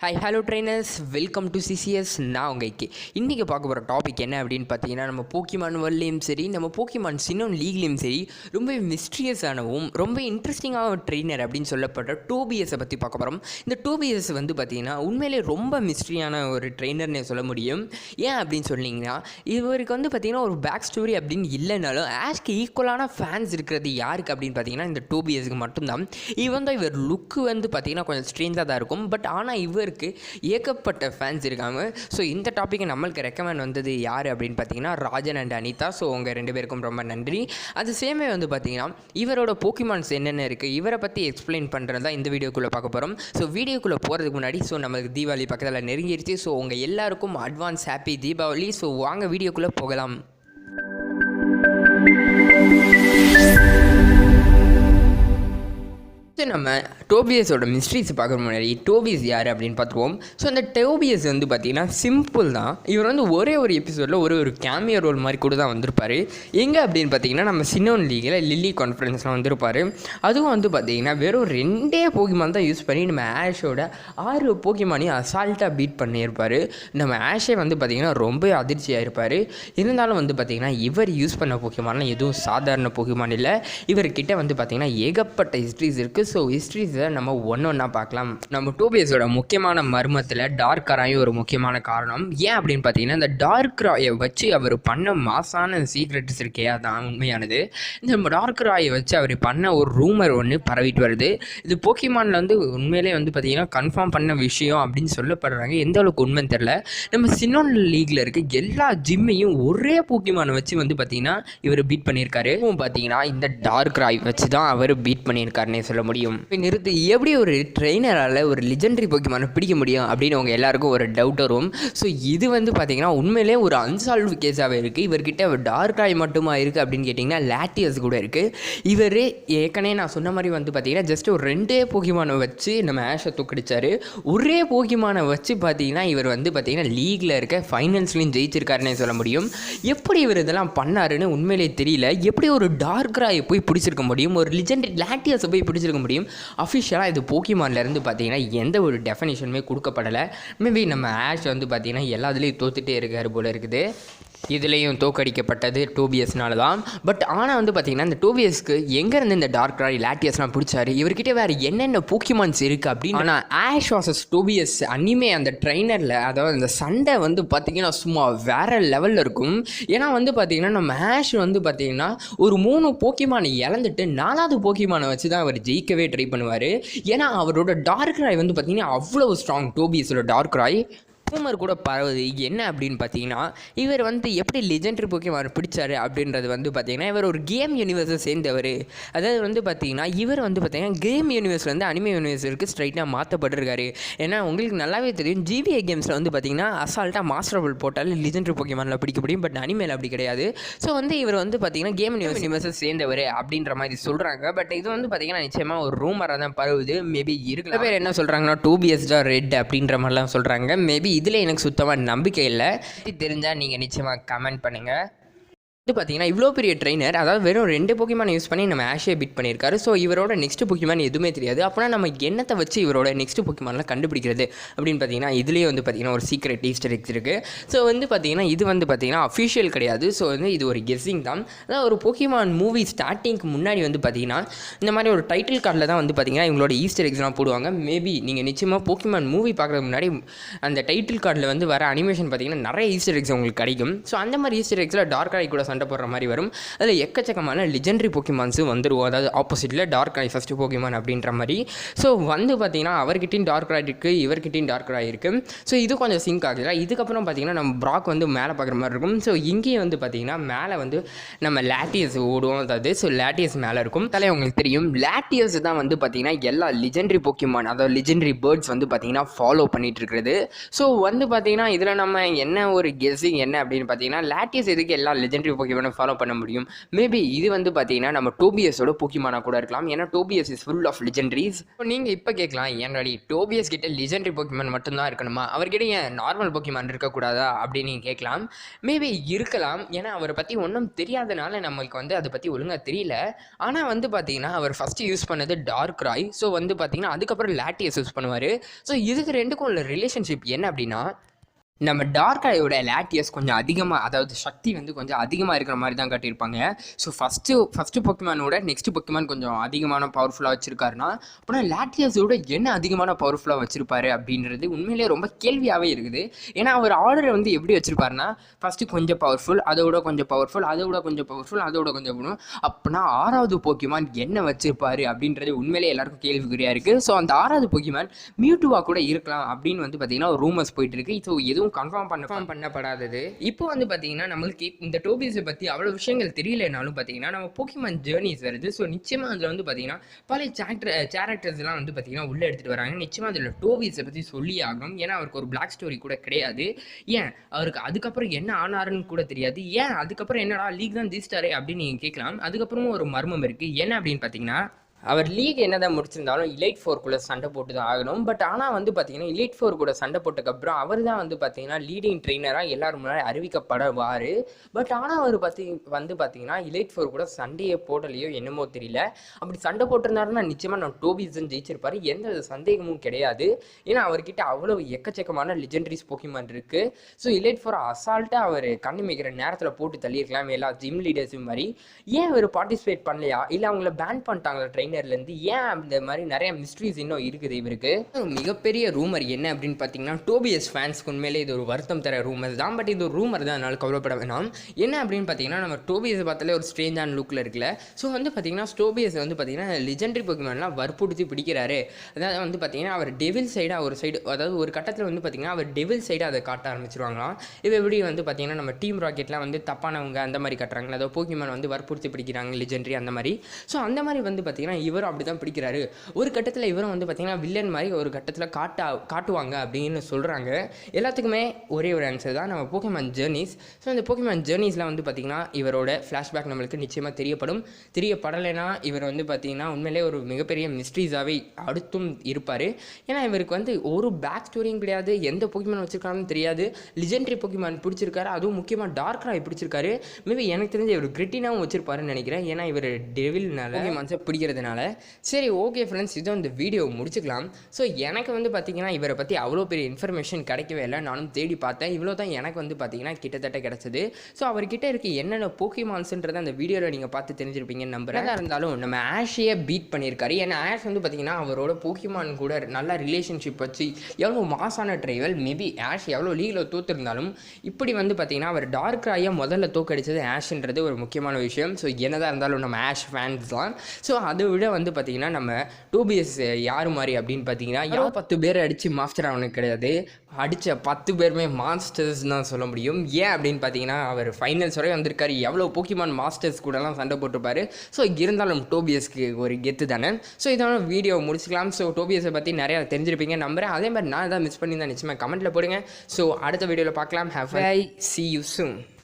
Hi hello trainers, welcome to CCS. நான் உங்கள் ஐக்கே. இன்றைக்கி பார்க்க போகிற டாபிக் என்ன அப்படின்னு பார்த்தீங்கன்னா, நம்ம போக்கிமான் வேர்ல்ட்லேயும் சரி, நம்ம போக்கிமான் சின்னோன் லீக்லேயும் சரி, ரொம்ப மிஸ்ட்ரியஸானவும் ரொம்ப இன்ட்ரெஸ்டிங்கான ஒரு ட்ரெயினர் அப்படின்னு சொல்லப்படுற டோபிஎஸை பற்றி பார்க்க போகிறோம். இந்த டோபிஎஸ் வந்து பார்த்திங்கன்னா உண்மையிலே ரொம்ப மிஸ்ட்ரியான ஒரு ட்ரெயினர்னே சொல்ல முடியும். ஏன் அப்படின்னு சொன்னீங்கன்னா, இவருக்கு வந்து பார்த்திங்கன்னா ஒரு பேக் ஸ்டோரி அப்படின்னு இல்லைனாலும் ஆஷ்க்கு ஈக்குவலான ஃபேன்ஸ் இருக்கிறது யாருக்கு அப்படின்னு பார்த்தீங்கன்னா இந்த டோபிஎஸ்க்கு மட்டும்தான். இவர் லுக்கு வந்து பார்த்திங்கன்னா கொஞ்சம் ஸ்ட்ரேஞ்சாக தான் இருக்கும். பட் ஆனால் இவருக்கு ஏகப்பட்ட ஃபேன்ஸ் இருக்காங்க. ஸோ இந்த டாப்பிக்கை நம்மளுக்கு ரெக்கமெண்ட் வந்தது யார் அப்படின்னு பார்த்தீங்கன்னா ராஜன் அண்ட் அனிதா. ஸோ உங்கள் ரெண்டு பேருக்கும் ரொம்ப நன்றி. அது சேமே வந்து பார்த்தீங்கன்னா இவரோட போக்கிமான்ஸ் என்னென்ன இருக்குது இவரை பற்றி எக்ஸ்பிளைன் பண்ணுறது தான் இந்த வீடியோக்குள்ளே பார்க்க போகிறோம். ஸோ வீடியோக்குள்ளே போகிறதுக்கு முன்னாடி நமக்கு தீபாவளி பக்கத்தில் நெருங்கிருச்சு. ஸோ உங்கள் எல்லாருக்கும் அட்வான்ஸ் ஹாப்பி தீபாவளி. ஸோ வாங்க வீடியோக்குள்ளே போகலாம். நம்ம டோபிஎஸோட மிஸ்ட்ரிஸ் பார்க்குற முன்னாடி டோபிஎஸ் யார் அப்படின்னு பார்த்துருவோம். ஸோ அந்த டோபிஎஸ் வந்து பார்த்திங்கன்னா சிம்பிள் தான். இவர் வந்து ஒரே ஒரு எபிசோடில் ஒரு கேமியோ ரோல் மாதிரி கூட தான் வந்திருப்பார். எங்கே அப்படின்னு பார்த்தீங்கன்னா நம்ம சின்னோன் லீகில் லில்லி கான்ஃபரன்ஸில் வந்திருப்பார். அதுவும் வந்து பார்த்திங்கன்னா வெறும் 2 போக்கிமான் தான் யூஸ் பண்ணி நம்ம ஆஷோட 6 போக்கிமானையும் அசால்ட்டாக பீட் பண்ணியிருப்பார். நம்ம ஆஷே வந்து பார்த்திங்கன்னா ரொம்ப அதிர்ச்சியாக இருப்பார். இருந்தாலும் வந்து பார்த்திங்கன்னா இவர் யூஸ் பண்ண போக்கிமான்லாம் எதுவும் சாதாரண போக்கிமான் இல்லை. இவர்கிட்ட வந்து பார்த்திங்கன்னா ஏகப்பட்ட ஹிஸ்ட்ரிஸ் இருக்குது. ஸோ ஹிஸ்ட்ரிஸை நம்ம ஒன்றா பார்க்கலாம். நம்ம டோபிஎஸோட முக்கியமான மர்மத்தில் டார்க் ராயும் ஒரு முக்கியமான காரணம். ஏன் அப்படின்னு பார்த்தீங்கன்னா இந்த டார்க் ராயை வச்சு அவர் பண்ண மாசான சீக்ரெட்ஸ் இருக்கே அதான் உண்மையானது. இந்த டார்க் ராயை வச்சு அவர் பண்ண ஒரு ரூமர் ஒன்று பரவிட்டு வருது. இது போக்கிமானில் வந்து உண்மையிலே வந்து பார்த்தீங்கன்னா கன்ஃபார்ம் பண்ண விஷயம் அப்படின்னு சொல்லப்படுறாங்க. எந்த அளவுக்கு உண்மைன்னு தெரில. நம்ம சின்னோன் லீக்ல இருக்க எல்லா ஜிம்மையும் ஒரே போக்கிமானை வச்சு வந்து பார்த்தீங்கன்னா இவர் பீட் பண்ணியிருக்காரு. பார்த்தீங்கன்னா இந்த டார்க் ராய் வச்சு தான் அவர் பீட் பண்ணியிருக்காருன்னே சொல்ல முடியும். நிறுத்தி எப்படி ஒரு ட்ரெயினரால் ஒரு லெஜெண்டரி போக்கிமானை பிடிக்க முடியும் அப்படின்னு அவங்க எல்லாருக்கும் ஒரு டவுட் வரும். ஸோ இது வந்து பார்த்தீங்கன்னா உண்மையிலே ஒரு அன்சால்வ் கேஸாகவே இருக்குது. இவர்கிட்ட டார்க் ராய் மட்டுமா இருக்குது அப்படின்னு கேட்டிங்கன்னா லாட்டியஸ் கூட இருக்குது. இவர் ஏற்கனவே நான் சொன்ன மாதிரி வந்து பார்த்தீங்கன்னா ஜஸ்ட் ஒரு 2 போக்கிமானை வச்சு நம்ம ஆஷை தூக்கடிச்சார். ஒரே போக்கிமானை வச்சு பார்த்தீங்கன்னா இவர் வந்து பார்த்தீங்கன்னா லீகில் இருக்க ஃபைனல்ஸ்லையும் ஜெயிச்சிருக்காருன்னே சொல்ல முடியும். எப்படி இவர் இதெல்லாம் பண்ணாருன்னு உண்மையிலே தெரியல. எப்படி ஒரு டார்க் ராயை போய் பிடிச்சிருக்க முடியும், ஒரு லெஜெண்டரி லாட்டியஸை போய் பிடிச்சிருக்க முடியும். அஃபிஷியலாக இது போக்கிமான்லேருந்து பார்த்தீங்கன்னா எந்த ஒரு டெஃபினேஷனுமே கொடுக்கப்படலை. மேபி நம்ம ஆஷ் வந்து பார்த்தீங்கன்னா எல்லாத்துலேயும் தோத்துட்டே இருக்கார் போல இருக்குது. இதுலேயும் தோக்கடிக்கப்பட்டது டோபிஎஸ்னால தான். பட் ஆனால் வந்து பார்த்திங்கன்னா இந்த டோபிஎஸ்க்கு எங்கேருந்து இந்த டார்க் ராய் லாட்டியஸ்லாம் பிடிச்சாரு, இவர்கிட்ட வேறு என்னென்ன போக்கிமான்ஸ் இருக்குது அப்படின்னு. ஆனால் ஆஷ் வாசஸ் டோபிஎஸ் அனிமே அந்த ட்ரெயினரில் அதாவது அந்த சண்டை வந்து பார்த்திங்கன்னா சும்மா வேறு லெவலில் இருக்கும். ஏன்னா வந்து பார்த்திங்கன்னா நம்ம ஆஷ் வந்து பார்த்திங்கன்னா ஒரு 3 போக்கிமானை இழந்துட்டு 4வது போக்கிமானை வச்சு தான் அவர் ஜெயிக்கவே ட்ரை பண்ணுவார். ஏன்னா அவரோட டார்க் ராய் வந்து பார்த்திங்கன்னா அவ்வளோ ஸ்ட்ராங். டோபிஎஸோட டார்க் ராய் ரூமர் கூட பரவுது. என்ன அப்படின்னு பார்த்தீங்கன்னா இவர் வந்து எப்படி லெஜெண்டரி போக்கிமான் பிடிச்சாரு அப்படின்றது வந்து பார்த்தீங்கன்னா இவர் ஒரு கேம் யூனிவர்ஸை சேர்ந்தவர். அதாவது வந்து பார்த்தீங்கன்னா இவர் வந்து பார்த்தீங்கன்னா கேம் யூனிவர்ஸ்லேருந்து அனிமே யூனிவர்ஸுக்கு ஸ்ட்ரைட்டாக மாற்றப்பட்டிருக்காரு. ஏன்னா உங்களுக்கு நல்லாவே தெரியும் ஜிபிஏ கேம்ஸில் வந்து பார்த்தீங்கன்னா அசால்ட்டாக மாஸ்டர் பல் போட்டாலும் லெஜெண்டரி போக்கிமானில் பிடிக்க முடியும். பட் அனிமேல அப்படி கிடையாது. ஸோ வந்து இவர் வந்து பார்த்தீங்கன்னா கேம் யூனிவர்ஸை சேர்ந்தவர் அப்படின்ற மாதிரி சொல்கிறாங்க. பட் இது வந்து பார்த்தீங்கன்னா நிச்சயமாக ஒரு ரூமராக தான் பரவுது. மேபி இருக்கலாம். பேர் என்ன சொல்கிறாங்கன்னா டோபிஎஸ் தான் ரெட் அப்படின்ற மாதிரிலாம் சொல்கிறாங்க. மேபி இதில் எனக்கு சுத்தமாக நம்பிக்கை இல்லை. தெரிஞ்சால் நீங்கள் நிச்சயமாக கமெண்ட் பண்ணுங்கள். இது பார்த்தீங்கன்னா இவ்வளோ பெரிய ட்ரெயினர் அதாவது வெறும் 2 போக்கிமான் யூஸ் பண்ணி நம்ம ஆஷே பீட் பண்ணியிருக்காரு. ஸோ இவரோட நெக்ஸ்ட் போக்கிமான் எதுவுமே தெரியாது. அப்போனா நம்ம என்னத்தை வச்சு இவரோட நெக்ஸ்ட் போக்கிமான்லாம் கண்டுபிடிக்கிறது அப்படின்னு பார்த்தீங்கன்னா இதுலேயே வந்து பார்த்தீங்கன்னா ஒரு சீக்ரெட் ஈஸ்டர் எக்ஸ் இருக்குது. ஸோ வந்து பார்த்தீங்கன்னா இது வந்து பார்த்தீங்கன்னா அஃபிஷியல் கிடையாது. ஸோ வந்து இது ஒரு கெஸ்ஸிங் தான். அதாவது ஒரு போக்கிமான் மூவி ஸ்டார்டிங்க்கு முன்னாடி வந்து பார்த்தீங்கன்னா இந்த மாதிரி ஒரு டைட்டில் கார்டில் தான் வந்து பார்த்தீங்கன்னா இவங்களோட ஈஸ்டர் எக்ஸ்லாம் போடுவாங்க. மேபி நீங்கள் நிச்சயமாக போக்கிமான் மூவி பார்க்குறதுக்கு முன்னாடி அந்த டைட்டில் கார்டில் வந்து வர அனிமேஷன் பார்த்தீங்கன்னா நிறைய ஈஸ்டர் எக்ஸ் உங்களுக்கு கிடைக்கும். ஸோ அந்த மாதிரி ஈஸ்டர் எக்ஸில் டார்க் ராய் கூட சண்டை போடுற மாதிரி வரும். அதில் எக்கச்சக்கமான லெஜெண்டரி போக்கிமான்ஸும் வந்துடும். அதாவது ஆப்போசிட்டில் டார்க் ராய் ஃபஸ்ட்டு போக்கிமான் அப்படின்ற மாதிரி. ஸோ வந்து பார்த்தீங்கன்னா அவர்கிட்டையும் டார்க் ராய் இருக்குது, இவர்கிட்டையும் டார்க் ராய் இருக்குது. ஸோ இது கொஞ்சம் சிங்க் ஆகுது. இதுக்கப்புறம் பார்த்தீங்கன்னா நம்ம ப்ராக் வந்து மேலே பார்க்குற மாதிரி இருக்கும். ஸோ இங்கேயும் வந்து பார்த்தீங்கன்னா மேலே வந்து நம்ம லாட்டியஸ் ஓடுவோம். அதாவது ஸோ லாட்டியஸ் மேலே இருக்கும். தலை உங்களுக்கு தெரியும் லாட்டியஸ் தான் வந்து பார்த்தீங்கன்னா எல்லா லெஜெண்டரி போக்கிமான் அதாவது லெஜெண்டரி பேர்ட்ஸ் வந்து பார்த்தீங்கன்னா ஃபாலோ பண்ணிட்டு இருக்கிறது. ஸோ வந்து பார்த்தீங்கன்னா இதில் நம்ம என்ன ஒரு கெஸ்ஸிங் என்ன அப்படின்னு பார்த்தீங்கன்னா லாட்டியஸ் எதுக்கு எல்லா லெஜெண்டரி போக்கிமானை ஃபாலோ பண்ண முடியும். மேபி இது வந்து பார்த்தீங்கன்னா நம்ம டோபியஸோட போக்கிமானா கூட இருக்கலாம். ஏன்னா டோபியஸ் இஸ் ஃபுல் ஆஃப் லெஜெண்டரிஸ். நீங்கள் இப்போ கேட்கலாம், ஏன்னாடி டோபியஸ் கிட்ட லெஜெண்டரி போக்கிமான் மட்டும்தான் இருக்கணுமா, அவர்கிட்ட ஏன் நார்மல் போக்கிமான் இருக்கக்கூடாதா அப்படின்னு நீங்கள் கேட்கலாம். மேபி இருக்கலாம், ஏன்னா அவரை பற்றி ஒன்றும் தெரியாதனால நம்மளுக்கு வந்து அதை பற்றி ஒழுங்காக தெரியல. ஆனால் வந்து பார்த்தீங்கன்னா அவர் ஃபஸ்ட்டு யூஸ் பண்ணது டார்க்ராய். ஸோ வந்து பார்த்தீங்கன்னா அதுக்கப்புறம் லாட்டியஸ் யூஸ் பண்ணுவார். ஸோ இதுக்கு ரெண்டுக்கும் உள்ள ரிலேஷன்ஷிப் என்ன அப்படின்னா, நம்ம டார்க்ராயோட லாட்டியஸ் கொஞ்சம் அதிகமாக, அதாவது சக்தி வந்து கொஞ்சம் அதிகமாக இருக்கிற மாதிரி தான் காட்டியிருப்பாங்க. ஸோ ஃபஸ்ட்டு பொக்கிமானோட நெக்ஸ்ட் பொக்கிமான் கொஞ்சம் அதிகமான பவர்ஃபுல்லாக வச்சுருக்காருன்னா, அப்புறம் லாட்டியஸோட என்ன அதிகமான பவர்ஃபுல்லாக வச்சுருப்பாரு அப்படின்றது உண்மையிலேயே ரொம்ப கேள்வியாகவே இருக்குது. ஏன்னா அவர் ஆர்டரை வந்து எப்படி வச்சுருப்பாருன்னா, ஃபஸ்ட்டு கொஞ்சம் பவர்ஃபுல், அதோட கொஞ்சம் பவர்ஃபுல், அதோட கொஞ்சம் பவர்ஃபுல், அதோட கொஞ்சம் பவர்ஃபுல், அப்படின்னா 6வது பொக்கிமான் என்ன வச்சுருப்பாரு அப்படின்றது உண்மையிலே எல்லாருக்கும் கேள்விக்குறியாக இருக்குது. ஸோ அந்த 6வது பொக்கிமான் மியூட்டுவா கூட இருக்கலாம் அப்படின்னு வந்து பார்த்திங்கன்னா ஒரு ரூமர்ஸ் போயிட்டு இருக்கு. ஸோ எதுவும் கன்ஃபார்ம் பண்ணப்படாதது. இப்போ வந்து பார்த்தீங்கன்னா நம்மளுக்கு இந்த டோபிஸை பற்றி அவ்வளோ விஷயங்கள் தெரியலனாலும் பார்த்தீங்கன்னா நம்ம போக்கிமான் ஜேர்னிஸ் வருது. ஸோ நிச்சயமாக அதில் வந்து பார்த்தீங்கன்னா பல கேரக்டர்ஸ்லாம் வந்து பார்த்தீங்கன்னா உள்ளே எடுத்துகிட்டு வராங்க. நிச்சயமாக அதில் டோபிஸை பற்றி சொல்லி ஆகணும். ஏன்னா அவருக்கு ஒரு பிளாக் ஸ்டோரி கூட கிடையாது. ஏன் அவருக்கு அதுக்கப்புறம் என்ன ஆனாருன்னு கூட தெரியாது. ஏன் அதுக்கப்புறம் என்னடா லீக் தான் ஜெயிச்சிட்டாரே அப்படின்னு நீங்கள் கேட்கலாம். அதுக்கப்புறமும் ஒரு மர்மம் இருக்குது. என்ன அப்படின்னு பார்த்தீங்கன்னா, அவர் லீக் என்ன தான் முடிச்சிருந்தாலும் எலைட் 4 சண்டை போட்டு தான் ஆகணும். பட் ஆனால் வந்து பார்த்தீங்கன்னா எலைட் 4 கூட சண்டை போட்டதுக்கப்புறம் அவர் தான் வந்து பார்த்தீங்கன்னா லீடிங் ட்ரெயினராக எல்லாரும் முன்னாடி அறிவிக்கப்படுவார். பட் ஆனால் அவர் வந்து பார்த்தீங்கன்னா எலைட் 4 கூட சண்டையை போடலையோ என்னமோ தெரியல. அப்படி சண்டை போட்டிருந்தாருன்னா நிச்சயமாக நான் டோபிஸன் ஜெயிச்சிருப்பார், எந்த சந்தேகமும் கிடையாது. ஏன்னா அவர்கிட்ட அவ்வளோ எக்கச்சக்கமான லெஜெண்டரிஸ் போக்கிமான் இருக்குது. ஸோ எலைட் 4 அசால்ட்டாக அவர் கண்ணு மிக்கிற நேரத்தில் போட்டு தள்ளியிருக்கலாம் எல்லா ஜிம் லீடர்ஸும் மாதிரி. ஏன் அவர் பார்ட்டிசிபேட் பண்ணலையா, இல்லை அவங்கள பேன் பண்ணிட்டாங்களா ட்ரெயினர்லேருந்து, ஏன் அந்த மாதிரி நிறைய மிஸ்ட்ரிஸ் இன்னும் இருக்குது இவருக்கு. மிகப்பெரிய ரூமர் என்ன அப்படின்னு பார்த்தீங்கன்னா, டோபியஸ் ஃபேன்ஸ்க்கு உண்மையிலே இது ஒரு வருத்தம் தர ரூமர் தான். பட் இது ஒரு ரூமர் தான், அதனால கவலைப்பட வேணாம். என்ன அப்படின்னு பார்த்தீங்கன்னா, நம்ம டோபியஸை பார்த்தாலே ஒரு ஸ்ட்ரேஞ்சான லுக்கில் இருக்குல்ல. ஸோ வந்து பார்த்தீங்கன்னா டோபியஸ் வந்து பார்த்தீங்கன்னா லெஜெண்டரி போக்கிமான்லாம் வற்புறுத்தி பிடிக்கிறாரு. அதாவது வந்து பார்த்தீங்கன்னா அவர் டெவில் சைடாக ஒரு சைடு, அதாவது ஒரு கட்டத்தில் வந்து பார்த்தீங்கன்னா அவர் டெவில் சைடாக அதை காட்ட ஆரம்பிச்சிருவாங்களாம். இப்போ எப்படி வந்து பார்த்தீங்கன்னா நம்ம டீம் ராக்கெட்லாம் வந்து தப்பானவங்க அந்த மாதிரி காட்டுறாங்க, அதாவது போக்கிமான் வந்து வற்புறுத்தி பிடிக்கிறாங்க லெஜெண்டரி அந்த மாதிரி. ஸோ அந்த மாதிரி வந்து பார்த்தீங்கன்னா இவரும் அப்படி தான் பிடிக்கிறாரு. ஒரு கட்டத்தில் இவரும் வந்து பார்த்தீங்கன்னா வில்லன் மாதிரி ஒரு கட்டத்தில் காட்டுவாங்க அப்படின்னு சொல்கிறாங்க. எல்லாத்துக்குமே ஒரே ஒரு ஆன்சர் தான், நம்ம போக்கிமான் ஜேர்னிஸ். ஸோ இந்த போக்கிமான் ஜேர்னிஸில் வந்து பார்த்தீங்கன்னா இவரோட ஃப்ளாஷ்பேக் நம்மளுக்கு நிச்சயமாக தெரியப்படலைன்னா இவர் வந்து பார்த்தீங்கன்னா உண்மையிலே ஒரு மிகப்பெரிய மிஸ்ட்ரீஸாகவே அடுத்தும் இருப்பார். ஏன்னா இவருக்கு வந்து ஒரு பேக் ஸ்டோரியும் கிடையாது, எந்த போக்கிமான் வச்சுருக்காங்கன்னு தெரியாது. லெஜெண்டரி போக்கிமான் பிடிச்சிருக்காரு, அதுவும் முக்கியமாக டார்க்ராய் பிடிச்சிருக்காரு. மேபி எனக்கு தெரிஞ்ச இவர் கிரிட்டினாவும் வச்சிருப்பாருன்னு நினைக்கிறேன். ஏன்னா இவர் டெவில்னால போக்கிமான்ஸை பிடிக்கிறதுனால. சரி, ஓகே ஃப்ரெண்ட்ஸ், இதோ இந்த வீடியோ முடிச்சுக்கலாம். ஸோ எனக்கு வந்து பார்த்தீங்கன்னா இவரை பற்றி அவ்வளோ பெரிய இன்ஃபர்மேஷன் கிடைக்கவே இல்லை. நானும் தேடி பார்த்தேன், இவ்வளோ தான் எனக்கு வந்து பார்த்தீங்கன்னா கிட்டத்தட்ட கிடச்சிது. ஸோ அவர்கிட்ட இருக்க என்னென்ன போக்கிமான்ஸ்ன்றதை அந்த வீடியோவில் நீங்கள் பார்த்து தெரிஞ்சிருப்பீங்கன்னு நம்புறேன். எதாக இருந்தாலும் நம்ம ஆஷையே பீட் பண்ணியிருக்காரு. ஏன்னா ஆஷ் வந்து பார்த்தீங்கன்னா அவரோட போக்கிமான் கூட நல்ல ரிலேஷன்ஷிப் வச்சு எவ்வளோ மாசான ட்ரைவல். மேபி ஆஷ் எவ்வளோ லீகில் தோற்றுருந்தாலும் இப்படி வந்து பார்த்தீங்கன்னா அவர் டார்க்ராயை முதல்ல தோக்கடிச்சது ஆஷ்ன்றது ஒரு முக்கியமான விஷயம். ஸோ என்னதான் இருந்தாலும் நம்ம ஆஷ் ஃபேன்ஸ் தான். ஸோ அதை விட வந்து பார்த்தீங்கன்னா நம்ம டோபியஸ் யார் மாதிரி அப்படின்னு பார்த்தீங்கன்னா 10 பேர் அடித்து மாஸ்டர் ஆகணும் கிடையாது, அடித்த 10 பேருமே மாஸ்டர்ஸ் தான் சொல்ல முடியும். ஏன் அப்படின்னு பார்த்தீங்கன்னா அவர் ஃபைனல்ஸ் வரை வந்திருக்காரு, எவ்வளோ போக்கிமான் மாஸ்டர்ஸ் கூடலாம் சண்டை போட்டிருப்பாரு. ஸோ இருந்தாலும் டோபியஸ்க்கு ஒரு கெத்து தானே. ஸோ இதோட வீடியோ முடிச்சுக்கலாம். ஸோ டோபியஸை பற்றி நிறையா தெரிஞ்சிருப்பீங்க நம்புறேன். அதே மாதிரி நான் எதாவது மிஸ் பண்ணி தான் நிச்சயமாக கமெண்ட்டில் போடுங்க. ஸோ அடுத்த வீடியோவில் பார்க்கலாம். Have I see you soon.